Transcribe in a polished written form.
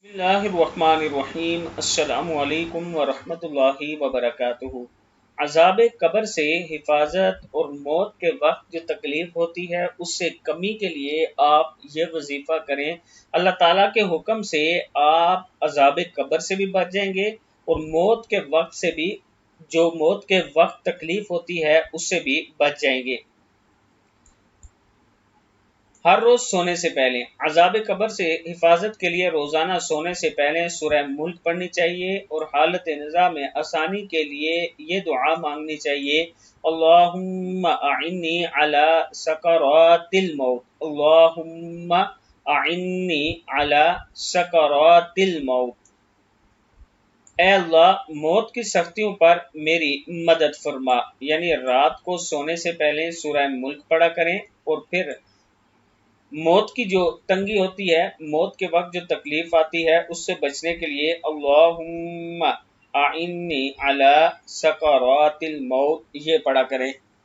बिस्मिल्लाहिर्रहमानिर्रहीम। अस्सलामु अलैकुम वरहमतुल्लाहि वबरकातुहू। अज़ाब कब्र से हिफाजत और मौत के वक्त जो तकलीफ होती है उससे कमी के लिए आप ये वजीफ़ा करें। अल्लाह ताला के हुक्म से आप अज़ाब कब्र से भी बच जाएंगे और मौत के वक्त से भी, जो मौत के वक्त तकलीफ होती है उससे भी बच जाएंगे। हर रोज सोने से पहले अज़ाब कब्र से हिफाजत के लिए रोजाना सोने से पहले सूरह मुल्क पढ़नी चाहिए और हालत निज़ा में आसानी के लिए ये दुआ मांगनी चाहिए, अल्लाहुम्मा अइन्नी अला सकरातिल मौत, अल्लाहुम्मा अइन्नी अला सकरातिल मौत। ऐ अल्लाह, मौत की सख्तियों पर मेरी मदद फरमा। यानी रात को सोने से पहले सूरह मुल्क पढ़ा करें और फिर मौत की जो तंगी होती है, मौत के वक्त जो तकलीफ आती है उससे बचने के लिए अल्लाहुम्मा अइन्नी अला सकरातिल मौत ये पढ़ा करें।